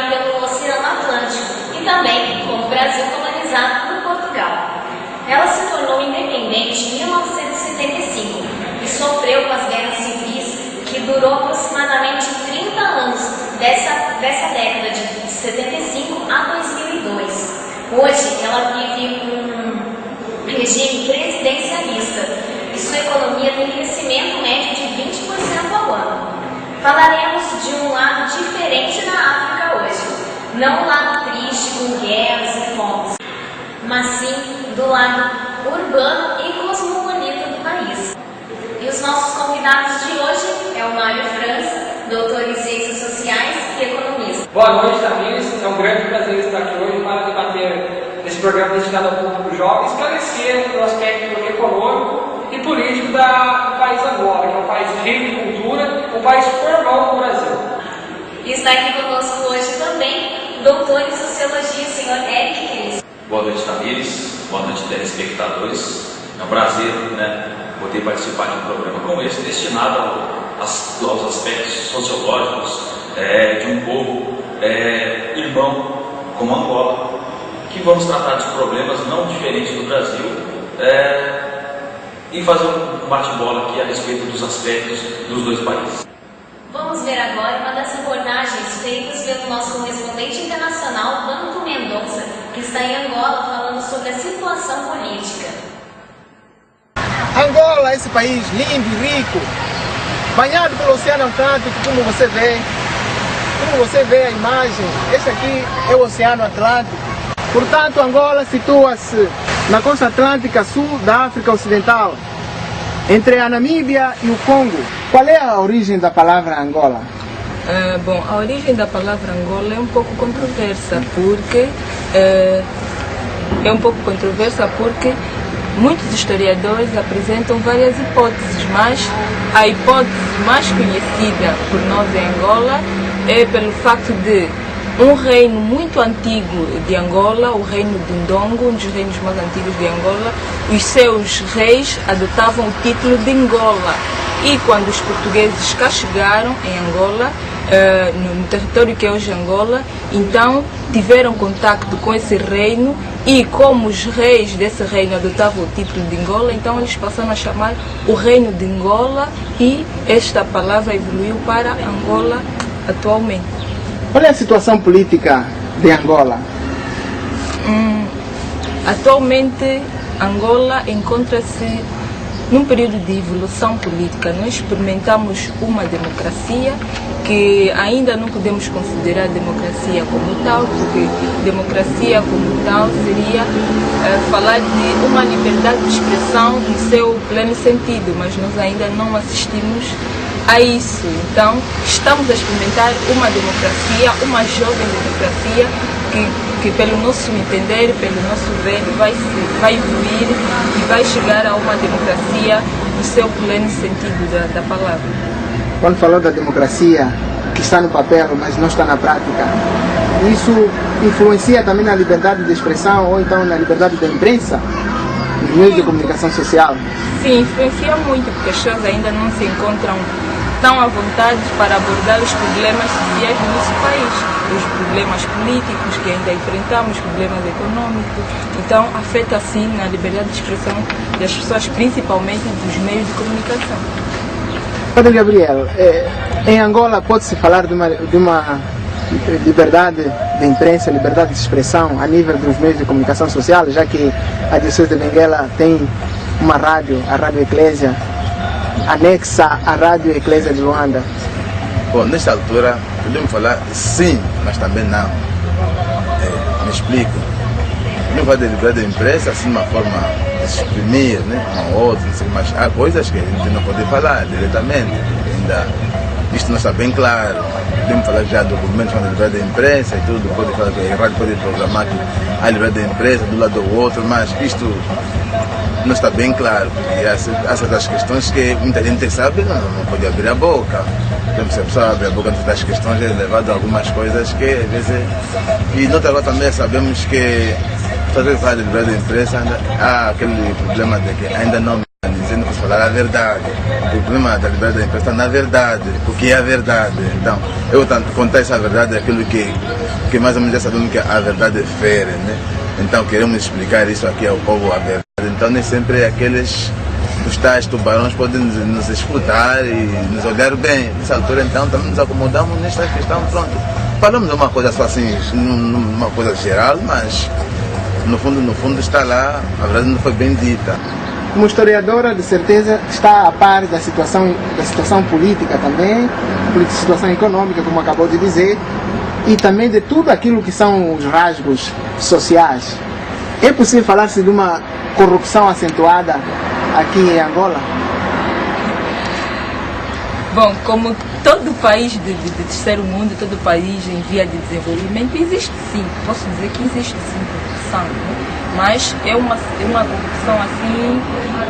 ali pelo Oceano Atlântico e também com o Brasil colonizado por Portugal. Ela se tornou independente em 1975 e sofreu com as guerras civis que durou aproximadamente 30 anos, dessa década de 75 a 2002. Hoje ela vive um regime presidencialista e sua economia tem crescimento médio de 20% ao ano. Falaremos de um lado diferente da África hoje, não um lado triste com guerras e fomes, mas sim do lado urbano e cosmopolita do país. E os nossos convidados de hoje é o Mário França, doutor em Ciências Sociais e economista. Boa noite, Tamires. É um grande prazer estar aqui hoje para debater esse programa destinado ao público jovem, esclarecer o aspecto econômico e político do país Angola, que é um país rico em cultura, um país formal do Brasil. E está aqui conosco hoje também o doutor em Sociologia, o senhor Eric Cris. Boa noite, Tamires. Boa noite, telespectadores. É um prazer, poder participar de um programa como esse, destinado aos aspectos sociológicos de um povo irmão como Angola, que vamos tratar de problemas não diferentes do Brasil e fazer um bate-bola aqui a respeito dos aspectos dos dois países. Vamos ver agora uma das reportagens feitas pelo nosso correspondente internacional, Banco Mendonça, que está em Angola falando sobre a situação política. Angola é esse país lindo e rico, banhado pelo Oceano Atlântico, como você vê a imagem. Este aqui é o Oceano Atlântico. Portanto, Angola situa-se na costa atlântica sul da África Ocidental, entre a Namíbia e o Congo. Qual é a origem da palavra Angola? Bom, a origem da palavra Angola é um pouco controversa, porque muitos historiadores apresentam várias hipóteses, mas a hipótese mais conhecida por nós em Angola é pelo facto de um reino muito antigo de Angola, o reino de Ndongo, um dos reinos mais antigos de Angola, os seus reis adotavam o título de Ngola. E quando os portugueses cá chegaram em Angola, no território que é hoje Angola, então tiveram contacto com esse reino e como os reis desse reino adotavam o título de Angola, então eles passaram a chamar o reino de Angola e esta palavra evoluiu para Angola atualmente. Qual é a situação política de Angola? Atualmente, Angola encontra-se num período de evolução política. Nós experimentamos uma democracia que ainda não podemos considerar democracia como tal, porque democracia como tal seria falar de uma liberdade de expressão no seu pleno sentido, mas nós ainda não assistimos a isso. Então, estamos a experimentar uma democracia, uma jovem democracia que pelo nosso entender, pelo nosso ver, vai evoluir e vai chegar a uma democracia no seu pleno sentido da palavra. Quando falou da democracia, que está no papel, mas não está na prática, isso influencia também na liberdade de expressão ou então na liberdade da imprensa, nos meios de comunicação social? Sim, influencia muito, porque as pessoas ainda não se encontram tão à vontade para abordar os problemas sociais do nosso país, os problemas políticos que ainda enfrentamos, problemas econômicos. Então, afeta sim na liberdade de expressão das pessoas, principalmente dos meios de comunicação. Padre Gabriel, em Angola pode-se falar de uma liberdade de imprensa, liberdade de expressão a nível dos meios de comunicação social, já que a Diocese de Benguela tem uma rádio, a Rádio Eclésia, anexa à Rádio Eclésia de Luanda? Bom, nesta altura podemos falar sim, mas também não. Me explico. Não vai de liberdade de imprensa assim de uma forma de se exprimir, um ou outro, não sei, mas há coisas que a gente não pode falar diretamente. Ainda isto não está bem claro. Podemos falar já de documentos da liberdade de imprensa e tudo, pode falar que a rádio pode programar que há liberdade de imprensa do lado do outro, mas isto não está bem claro, porque há certas questões que muita gente sabe não pode abrir a boca. Então, se a pessoa abre a boca das questões, é levado a algumas coisas que às vezes... E noutra coisa também sabemos que, às vezes, fala de liberdade de imprensa, há aquele problema de que ainda não dizendo para falar a verdade. O problema da liberdade da imprensa na verdade, porque é a verdade. Então, eu contar essa verdade é aquilo que que mais ou menos já sabemos que a verdade fere, né? Então queremos explicar isso aqui ao povo, a verdade. Então nem sempre aqueles os tais tubarões podem nos escutar e nos olhar bem. Nessa altura então também nos acomodamos nesta questão, pronto. Falamos de uma coisa só assim, numa coisa geral, mas no fundo está lá, a verdade não foi bem dita. Como historiadora, de certeza, está a par da situação política também, situação econômica, como acabou de dizer, e também de tudo aquilo que são os rasgos sociais. É possível falar-se de uma corrupção acentuada aqui em Angola? Bom, como todo país de terceiro mundo, todo país em via de desenvolvimento, existe sim, posso dizer que existe sim corrupção, né? Mas é uma corrupção assim,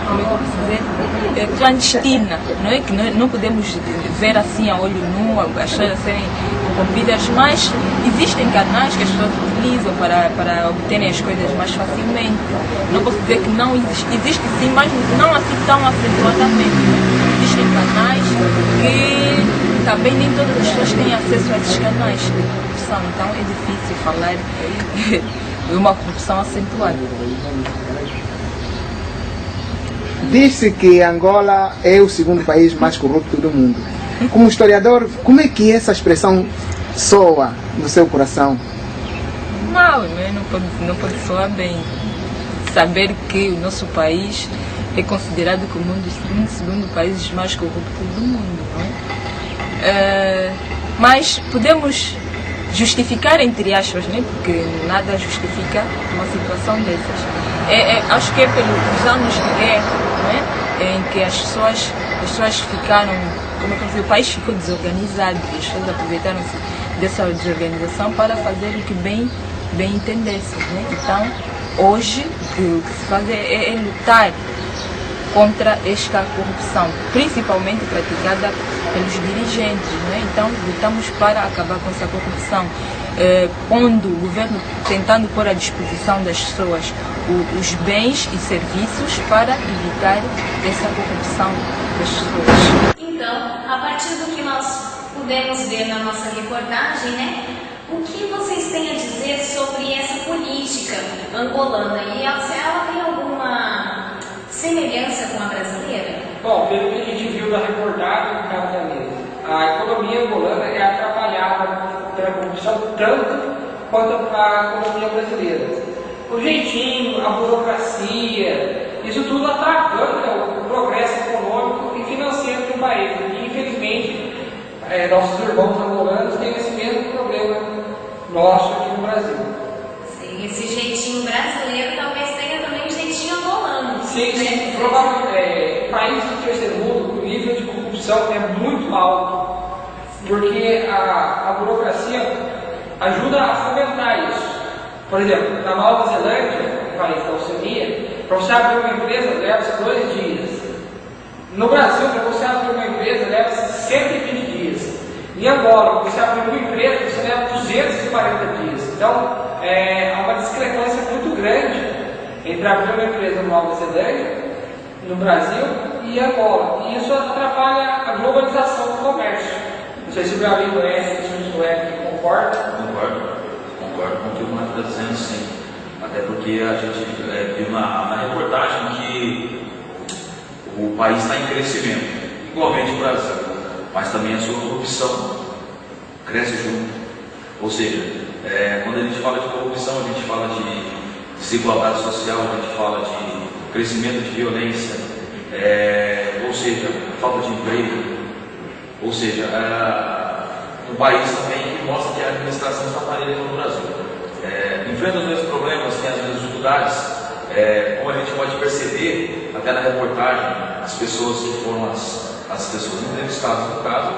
como eu posso dizer, clandestina, não é? Que não podemos ver assim a olho nu, as pessoas serem corrompidas, mas existem canais que as pessoas utilizam para obterem as coisas mais facilmente. Não posso dizer que não existe sim, mas não assim tão acentuadamente. Existem canais que também nem todas as pessoas têm acesso a esses canais de corrupção, então é difícil falar de uma corrupção acentuada. Diz-se que Angola é o segundo país mais corrupto do mundo. Como historiador, como é que essa expressão soa no seu coração? Mal, né? Não pode soar bem. Saber que o nosso país é considerado como um dos segundos países mais corruptos do mundo, não é? Mas podemos justificar, entre aspas, né? Porque nada justifica uma situação dessas. Acho que é pelos anos de guerra, não é? Em que as pessoas ficaram, como eu dizer, o país ficou desorganizado e as pessoas aproveitaram-se dessa desorganização para fazer o que bem entendessem, né? Então, hoje, o que se faz é lutar contra esta corrupção, principalmente praticada pelos dirigentes, né? Então lutamos para acabar com essa corrupção, pondo o governo tentando pôr à disposição das pessoas os bens e serviços para evitar essa corrupção das pessoas. Então, a partir do que nós pudemos ver na nossa reportagem, né? O que vocês têm a dizer sobre essa política angolana? E ela tem alguma semelhança com a brasileira? Bom, pelo que a gente viu na reportagem do Cabo da Mesa, a economia angolana é atrapalhada pela corrupção tanto quanto a economia brasileira. O jeitinho, a burocracia, isso tudo atrapalha o progresso econômico e financeiro do país. E infelizmente, nossos irmãos angolanos têm esse mesmo problema nosso aqui no Brasil. Sim, esse jeitinho brasileiro talvez tenha também um jeitinho angolano. Sim, provavelmente, países do terceiro mundo, o nível de corrupção é muito alto, porque a burocracia ajuda a fomentar isso. Por exemplo, na Nova Zelândia, país da Oceania, para você abrir uma empresa leva-se 2 dias. No Brasil, para você abrir uma empresa leva-se 120 dias. E agora, para você abrir uma empresa, você leva 240 dias. Então, há uma discrepância muito grande entre abrir uma empresa na Nova Zelândia, no Brasil e Angola. E isso atrapalha a globalização do comércio. Não sei se o Gabriel conhece, se o Eric concorda. Concordo com o que o Marco está dizendo, sim. Até porque a gente viu na reportagem que o país está em crescimento, igualmente o Brasil, mas também a sua corrupção cresce junto. Ou seja, quando a gente fala de corrupção, a gente fala de desigualdade social, a gente fala de crescimento de violência, ou seja, falta de emprego, ou seja, um país também que mostra que a administração está parelha no Brasil. Enfrenta os mesmos problemas, tem as mesmas dificuldades, como a gente pode perceber, até na reportagem, as pessoas que foram as pessoas entrevistadas, no caso,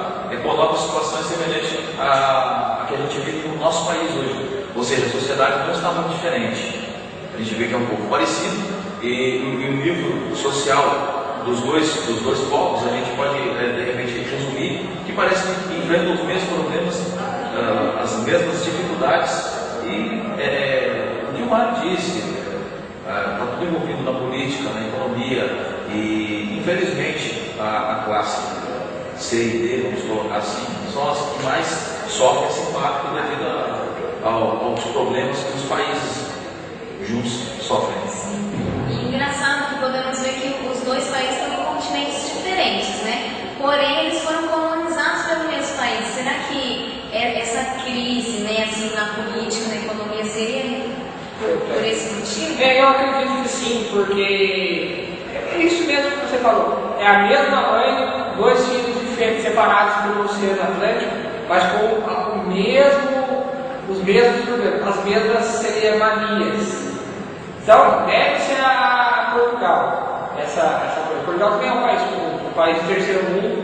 colocam situações semelhantes à que a gente vive no nosso país hoje. Ou seja, a sociedade não está muito diferente. A gente vê que é um pouco parecido e o nível social dos dois povos a gente pode, de repente, resumir que parece que enfrentam os mesmos problemas, as mesmas dificuldades e, o que o Mário disse, está tudo envolvido na política, na economia e, infelizmente, a classe C e D, vamos colocar assim, são as que mais sofrem esse impacto devido aos problemas que os países juntos sofrem. E engraçado que podemos ver que os dois países estão em continentes diferentes, né? Porém, eles foram colonizados pelo mesmo país. Será que essa crise, né, assim, na política, na economia, seria por esse motivo? Eu acredito que sim, porque é isso mesmo que você falou. É a mesma mãe, dois filhos diferentes, separados pelo Oceano Atlântico, mas com os mesmos problemas, as mesmas seriemanias. Então, deve-se a Portugal. Portugal também é um país do terceiro mundo,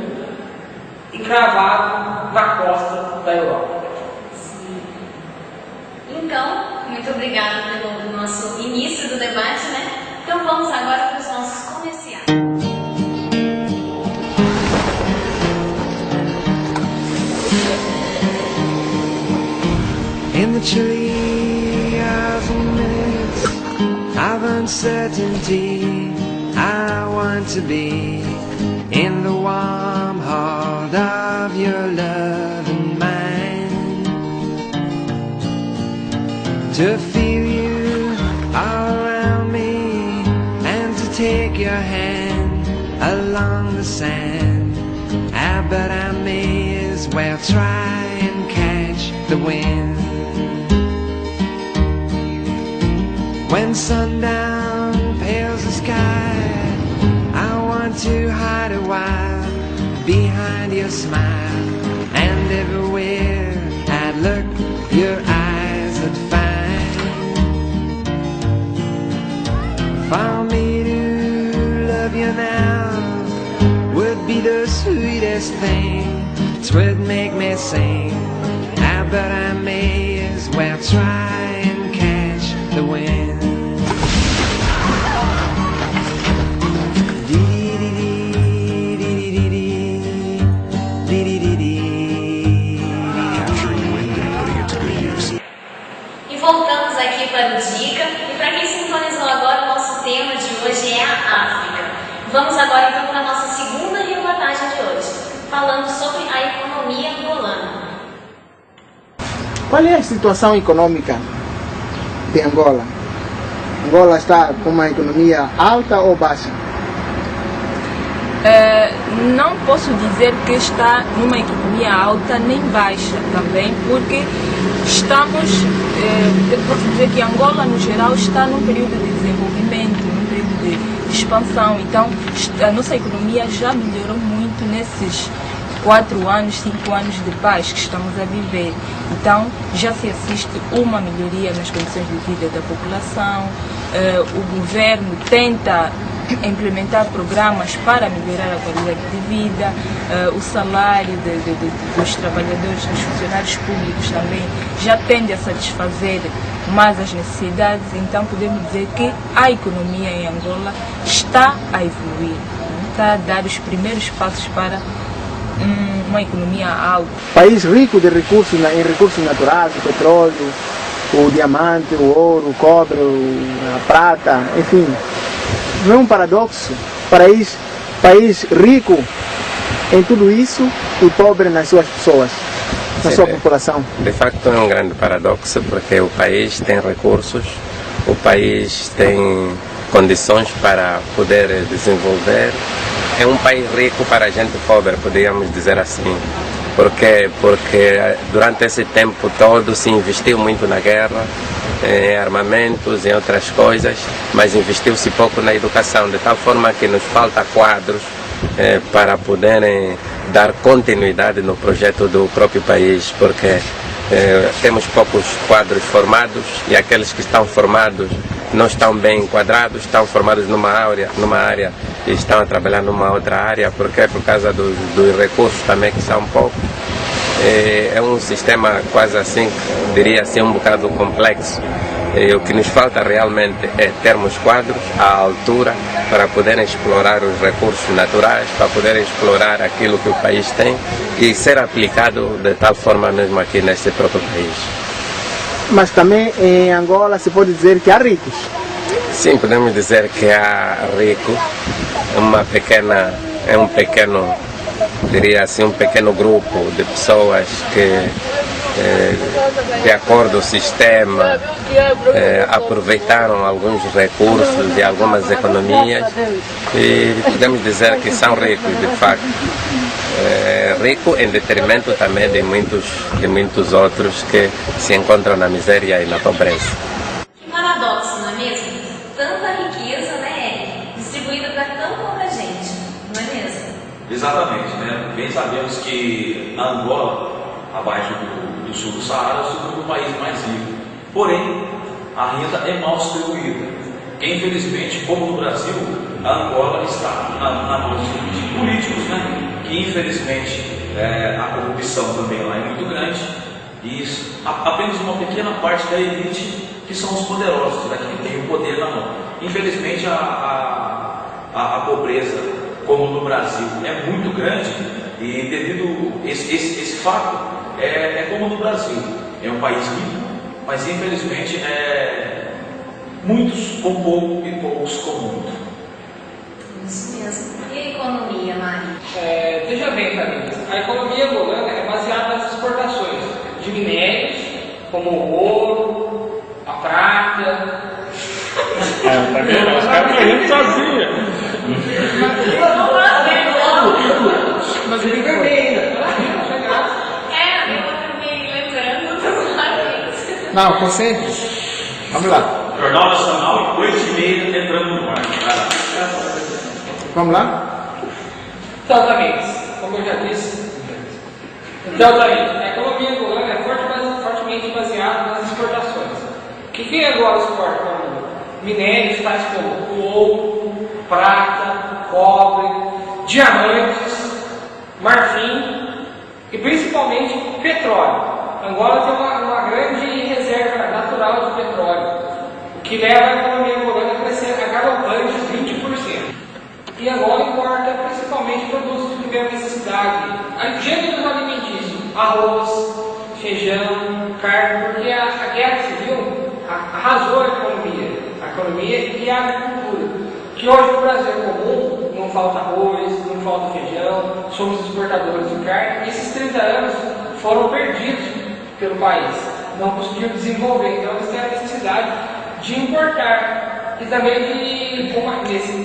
encravado na costa da Europa. Então, muito obrigada pelo nosso início do debate, né? Então vamos agora para os nossos comerciais. In the chilly hours and minutes of uncertainty, I want to be in the warm heart of your love and mine, to feel you all around me and to take your hand along the sand. But I may as well try and catch the wind. When sundown pales the sky, I want to hide a while behind your smile, and everywhere I look, your eyes would find. For me to love you now would be the sweetest thing, 'twould make me sing. But I may as well try and catch the wind. E voltamos aqui para o Dica. E para quem sintonizou agora, o nosso tema de hoje é a África. Vamos agora então para a nossa segunda reportagem de hoje, falando sobre a economia angolana. Qual é a situação econômica de Angola? Angola está com uma economia alta ou baixa? Não posso dizer que está numa economia alta nem baixa também, porque posso dizer que Angola no geral está num período de desenvolvimento, num período de expansão. Então a nossa economia já melhorou muito nesses 4 anos, 5 anos de paz que estamos a viver. Então já se assiste uma melhoria nas condições de vida da população. O governo tenta implementar programas para melhorar a qualidade de vida, o salário dos trabalhadores, dos funcionários públicos também já tende a satisfazer mais as necessidades. Então podemos dizer que a economia em Angola está a evoluir, está a dar os primeiros passos para uma economia alta. País rico de recursos, em recursos naturais, o petróleo, o diamante, o ouro, o cobre, a prata, enfim. Não é um paradoxo? País rico em tudo isso e pobre nas suas pessoas, na sua população. De facto é um grande paradoxo, porque o país tem recursos, o país tem condições para poder desenvolver. É um país rico para a gente pobre, podríamos dizer assim. Porque durante esse tempo todo se investiu muito na guerra, em armamentos, em outras coisas, mas investiu-se pouco na educação, de tal forma que nos falta quadros para poderem dar continuidade no projeto do próprio país, porque temos poucos quadros formados e aqueles que estão formados não estão bem enquadrados, estão formados numa área e estão a trabalhar numa outra área, porque por causa dos recursos também que são poucos. É um sistema quase assim, diria assim, um bocado complexo. O que nos falta realmente é termos quadros à altura para poderem explorar os recursos naturais, para poderem explorar aquilo que o país tem e ser aplicado de tal forma mesmo aqui neste próprio país. Mas também em Angola se pode dizer que há ricos. Sim, podemos dizer que há rico, diria assim, um pequeno grupo de pessoas que de acordo com o sistema, aproveitaram alguns recursos e algumas economias e podemos dizer que são ricos de facto. Rico em detrimento também de muitos outros que se encontram na miséria e na pobreza. Que paradoxo, não é mesmo? Tanta riqueza, né, distribuída para tão pouca gente, não é mesmo? Exatamente, né? Bem sabemos que a Angola, abaixo do sul do Saara, é o segundo país mais rico. Porém, a renda é mal distribuída. Que infelizmente, como no Brasil, a Angola está na mão de políticos, né? Que infelizmente a corrupção também lá é muito grande e apenas uma pequena parte da elite que são os poderosos, né, que tem o poder na mão. Infelizmente a pobreza, como no Brasil, é muito grande e devido esse fato é como no Brasil, é um país rico, mas infelizmente muitos com pouco e poucos com muito. Isso mesmo. E a economia, Mari? Veja bem, Camila, a economia angolana é baseada nas exportações de minérios, como o ouro, a prata. Tá vendo? Os caras estão rindo sozinhos. Mas ele também ainda. Eu acabei lembrando dos parabéns. Não, concentre. Vamos lá. Jornal Nacional, 8h30, entrando no ar. Vamos lá? Exatamente, como eu já disse. Exatamente, a economia angolana é fortemente baseada nas exportações. O que a Angola exporta para o mundo? Minérios tais como o ouro, prata, cobre, diamantes, marfim e principalmente petróleo. A Angola tem uma grande reserva natural de petróleo, o que leva a economia angolana a crescer a galopantes 20%. E Angola importa principalmente produtos de primeira necessidade, gêneros alimentícios, arroz, feijão, carne, porque a guerra civil arrasou a economia e a agricultura, que hoje no Brasil é comum, não falta arroz, não falta feijão, somos exportadores de carne, e esses 30 anos foram perdidos pelo país, não conseguiu desenvolver, então eles têm a necessidade de importar. E também,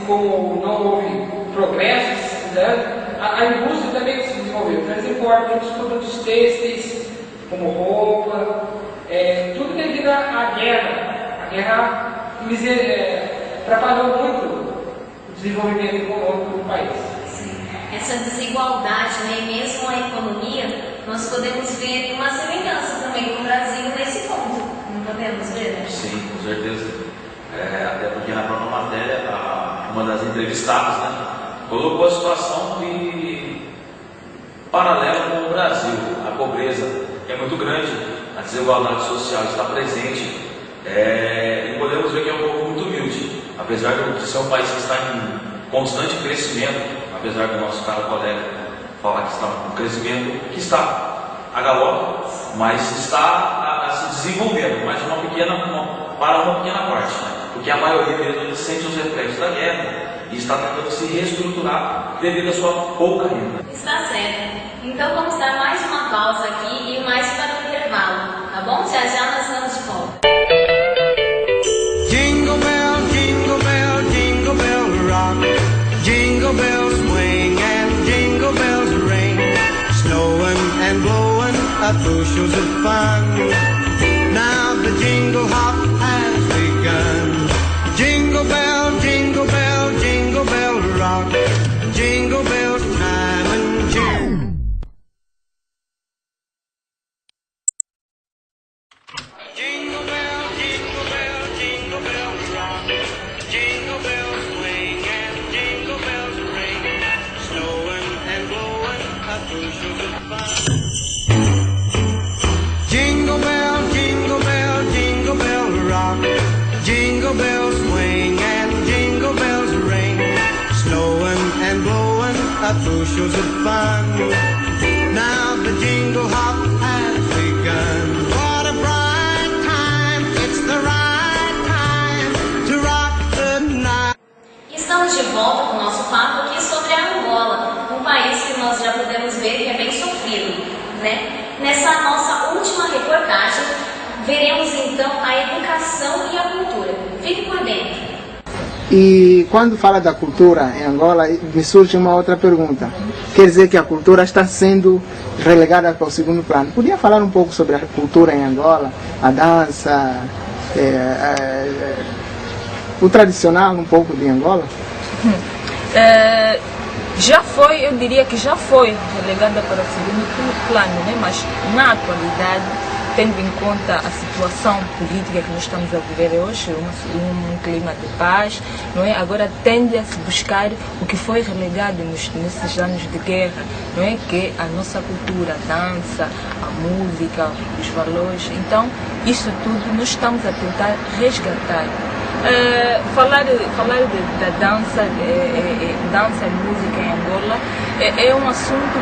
como não houve progressos, né, a indústria também se desenvolveu. Então, eles importam muitos produtos têxteis, como roupa, tudo devido à guerra. A guerra atrapalhou muito o desenvolvimento econômico do país. Sim. Essa desigualdade, né, mesmo a economia, nós podemos ver uma semelhança também com o Brasil nesse ponto. Não podemos ver, né? Sim, com certeza. Até porque na própria matéria, uma das entrevistadas, né, colocou a situação paralela com o Brasil. A pobreza é muito grande, a desigualdade social está presente e podemos ver que é um povo muito humilde. Apesar de ser um país que está em constante crescimento, apesar do nosso caro colega falar que está um crescimento que está a galope, mas está a se desenvolvendo, mas para uma pequena parte, né? Porque a maioria deles sente os reflexos da guerra e está tentando se reestruturar devido à sua pouca renda. Está certo. Então vamos dar mais uma pausa aqui e mais para o intervalo, tá bom? Já já nós estamos de volta. Jingle bell, jingle bell rock. Jingle bells swing and jingle bells ring. Snowing and blowing up bushels of fun. Now the jingle hop has begun. Jingle bell, jingle bell, jingle bell rock. Jingle bells time and tune. Jingle bell, jingle bell, jingle bell rock. Jingle bells swing and jingle bells ring. Snowing and blowing up bushels of fun. Jingle bell, jingle bell, jingle bell rock. Jingle bells swing and jingle bells ring. Snowing and blowing up bushels of fun. Now the jingle hop has begun. What a bright time, it's the right time to rock the night. Estamos de volta com o nosso papo aqui sobre a Angola, um país que nós já podemos ver que é bem sofrido, né? Nessa nossa última reportagem, veremos então a educação e a cultura. Fique por dentro. E quando fala da cultura em Angola, me surge uma outra pergunta. Quer dizer que a cultura está sendo relegada para o segundo plano. Podia falar um pouco sobre a cultura em Angola, a dança, o tradicional um pouco de Angola? Já foi, eu diria que já foi relegada para o segundo plano, né? Mas na atualidade, tendo em conta a situação política que nós estamos a viver hoje, um clima de paz, não é? Agora tende a se buscar o que foi relegado nesses anos de guerra, não é? Que é a nossa cultura, a dança, a música, os valores. Então, isso tudo nós estamos a tentar resgatar. Falar da dança, dança e música em Angola é um assunto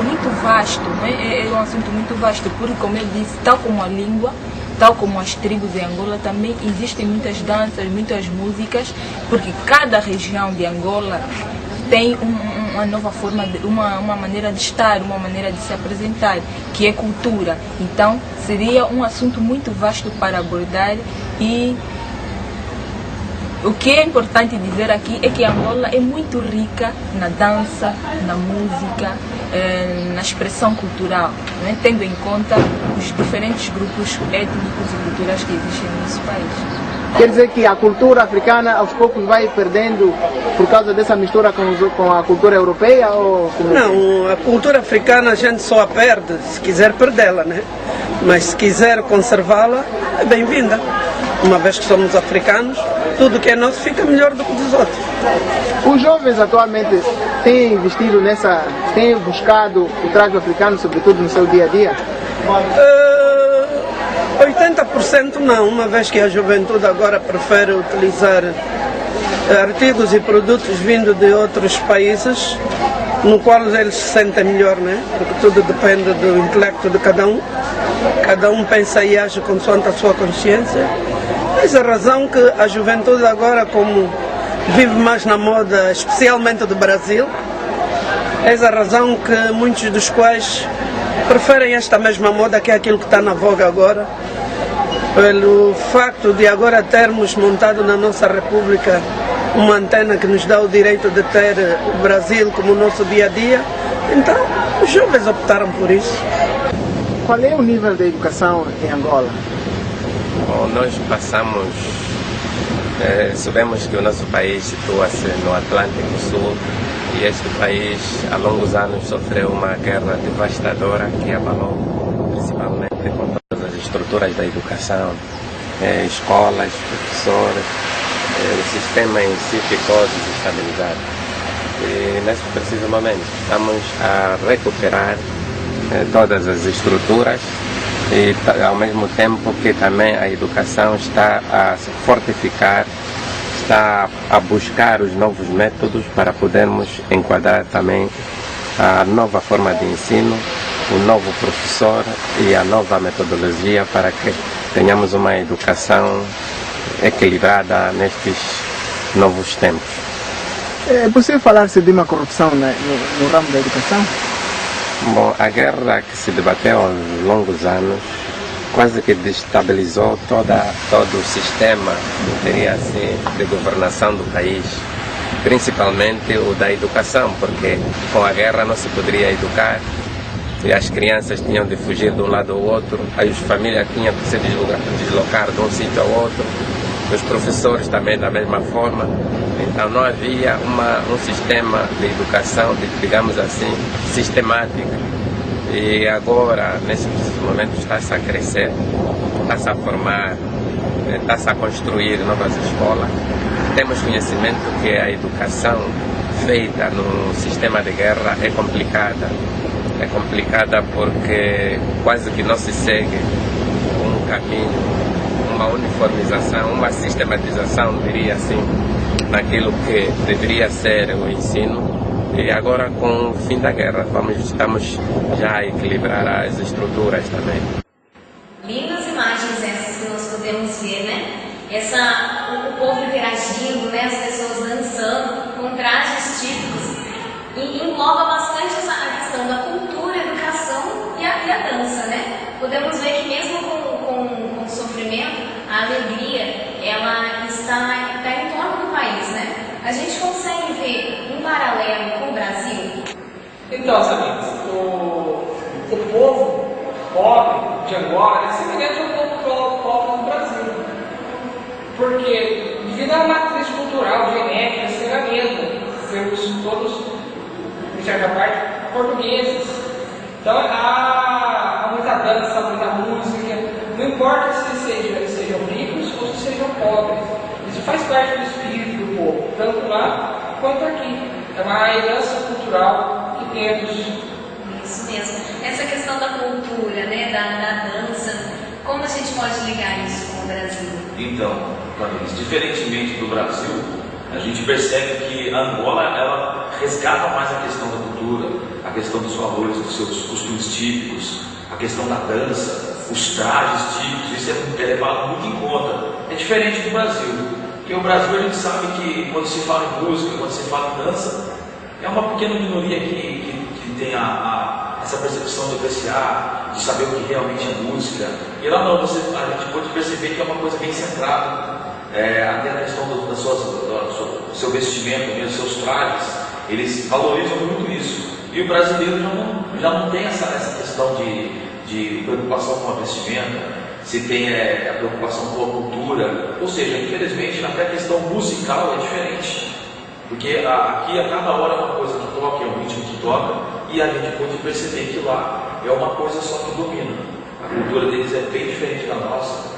muito vasto, né? É um assunto muito vasto, porque, como eu disse, tal como a língua, tal como as tribos em Angola, também existem muitas danças, muitas músicas, porque cada região de Angola tem uma nova forma, uma maneira de estar, uma maneira de se apresentar, que é cultura. Então, seria um assunto muito vasto para abordar. E o que é importante dizer aqui é que Angola é muito rica na dança, na música, na expressão cultural, né? Tendo em conta os diferentes grupos étnicos e culturais que existem no nosso país. Quer dizer que a cultura africana aos poucos vai perdendo por causa dessa mistura com a cultura europeia? Ou como... Não, a cultura africana a gente só a perde se quiser perdê-la, né? Mas se quiser conservá-la, é bem-vinda. Uma vez que somos africanos, tudo que é nosso fica melhor do que dos outros. Os jovens atualmente têm investido têm buscado o traje africano, sobretudo no seu dia a dia? 80% não, uma vez que a juventude agora prefere utilizar artigos e produtos vindos de outros países, no qual eles se sentem melhor, né? Porque tudo depende do intelecto de cada um. Cada um pensa e age consoante a sua consciência. Essa é a razão que a juventude agora, como vive mais na moda, especialmente do Brasil, essa é a razão que muitos dos quais preferem esta mesma moda, que é aquilo que está na voga agora, pelo facto de agora termos montado na nossa República uma antena que nos dá o direito de ter o Brasil como nosso dia a dia. Então, os jovens optaram por isso. Qual é o nível da educação em Angola? Bom, nós sabemos que o nosso país situa-se no Atlântico Sul e este país há longos anos sofreu uma guerra devastadora que abalou principalmente com todas as estruturas da educação, escolas, professores, o sistema em si ficou desestabilizado. E nesse preciso momento estamos a recuperar todas as estruturas e ao mesmo tempo que também a educação está a se fortificar, está a buscar os novos métodos para podermos enquadrar também a nova forma de ensino, o novo professor e a nova metodologia para que tenhamos uma educação equilibrada nestes novos tempos. É possível falar-se de uma corrupção no ramo da educação? Bom, a guerra que se debateu há longos anos quase que destabilizou todo o sistema, diria assim, de governação do país, principalmente o da educação, porque com a guerra não se poderia educar e as crianças tinham de fugir de um lado ao outro, as famílias tinham que se deslocar de um sítio ao outro, os professores também da mesma forma. Então não havia um sistema de educação, digamos assim, sistemática. E agora, nesse momento, está-se a crescer, está-se a formar, está-se a construir novas escolas. Temos conhecimento que a educação feita no sistema de guerra é complicada. É complicada porque quase que não se segue um caminho, uma uniformização, uma sistematização, diria assim, naquilo que deveria ser o ensino. E agora, com o fim da guerra, estamos já a equilibrar as estruturas também. Lindas imagens essas que nós podemos ver, né? O povo interagindo, né? As pessoas dançando com trajes típicos. E engloba bastante a questão da cultura, a educação e a dança, né? Podemos ver que mesmo a gente consegue ver um paralelo com o Brasil? Então, Samir, o povo pobre de Angola é semelhante ao povo pobre do Brasil. Porque, devido à matriz cultural, genética, ser a mesma, sermos todos, em certa parte, portugueses. Então, há muita dança, muita música, não importa se sejam ricos ou se sejam pobres. Isso faz parte do espírito do povo, tanto lá quanto aqui. É uma herança cultural que temos. Isso mesmo. Essa questão da cultura, né, da dança, como a gente pode ligar isso com o Brasil? Então, Clarice, diferentemente do Brasil, a gente percebe que a Angola ela resgata mais a questão da cultura, a questão dos valores, dos seus costumes típicos, a questão da dança, os trajes típicos, isso é levado muito em conta. É diferente do Brasil, porque o Brasil a gente sabe que quando se fala em música, quando se fala em dança, é uma pequena minoria que tem essa percepção de apreciar, de saber o que realmente é música. E lá não, a gente pode perceber que é uma coisa bem centrada, até na questão do seu vestimento, mesmo, seus trajes, eles valorizam muito isso. E o brasileiro já não tem essa questão de preocupação com a vestimenta, se tem a preocupação com a cultura, ou seja, infelizmente até a questão musical é diferente. Porque aqui a cada hora é uma coisa que toca, é um ritmo que toca, e a gente pode perceber que lá é uma coisa só que domina. A cultura deles é bem diferente da nossa,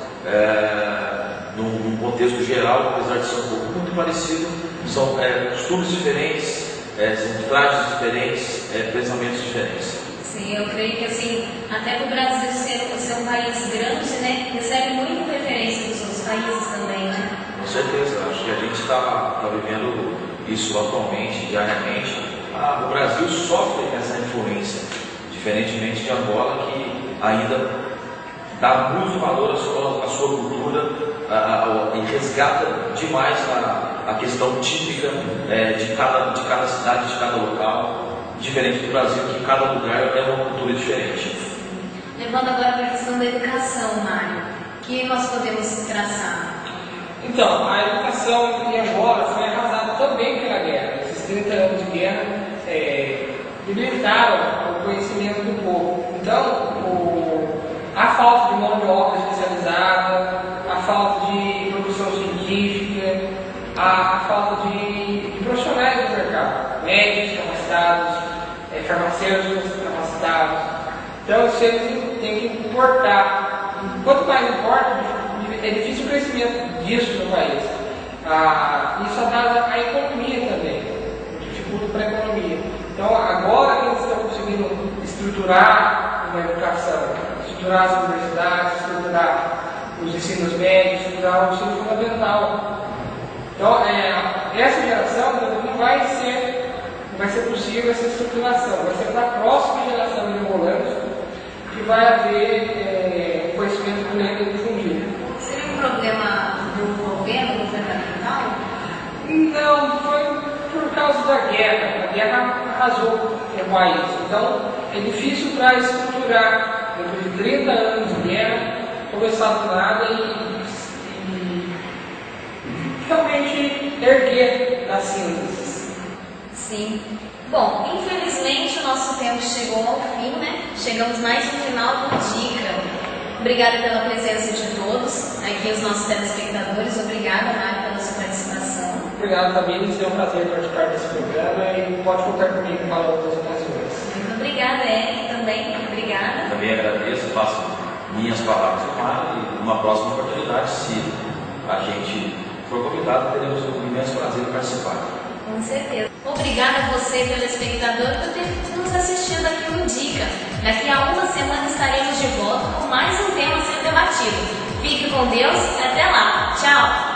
num contexto geral, apesar de ser um pouco muito parecido, são costumes diferentes, são trajes diferentes, pensamentos diferentes. Sim, eu creio que assim, até para o Brasil ser um país grande, né, recebe muita referência dos outros países também, né? Com certeza, acho que a gente está vivendo isso atualmente, diariamente. O Brasil sofre essa influência, diferentemente de Angola, que ainda dá muito valor à sua cultura e resgata demais a questão típica de cada cidade, de cada local, diferente do Brasil, que cada lugar é uma cultura diferente. Levando agora para a questão da educação, Mário, que nós podemos traçar? Então, a educação em Angola foi arrasada também pela guerra. Esses 30 anos de guerra debilitaram o conhecimento do povo. Então, a falta de mão de obra especializada, a falta de produção científica, a falta de profissionais do mercado, médicos capacitados, farmacêuticos capacitados. Então, eles têm que importar. Quanto mais importa, é difícil o crescimento disso no país. Isso atrasa a economia também, dificulta para a economia. Então, agora que eles estão conseguindo estruturar uma educação, estruturar as universidades, estruturar os ensinos médios, estruturar o ensino fundamental. Então, essa geração não vai ser possível essa estruturação, vai ser para a próxima geração de angolanos que vai haver conhecimento pleno e difundido. Seria um problema do governo governamental? Não, foi por causa da guerra. A guerra arrasou o país. Então, é difícil para estruturar, depois de 30 anos de guerra, começar do nada e realmente erguer das cinzas. Sim. Bom, infelizmente o nosso tempo chegou ao fim, né? Chegamos mais no final do Dica. Obrigada pela presença de todos, aqui os nossos telespectadores. Obrigada, Mário, pela sua participação. Obrigado, Tamires. Foi um prazer participar desse programa e pode contar comigo para outras ocasiões. Muito obrigada, Eric, também. Obrigada. Também agradeço, faço minhas palavras ao Mário e numa próxima oportunidade, se a gente for convidado, teremos um imenso prazer em participar. Com certeza. Obrigada a você, telespectador, por ter nos assistido aqui no Dica. Daqui a uma semana estaremos de volta com mais um tema a ser debatido. Fique com Deus e até lá. Tchau!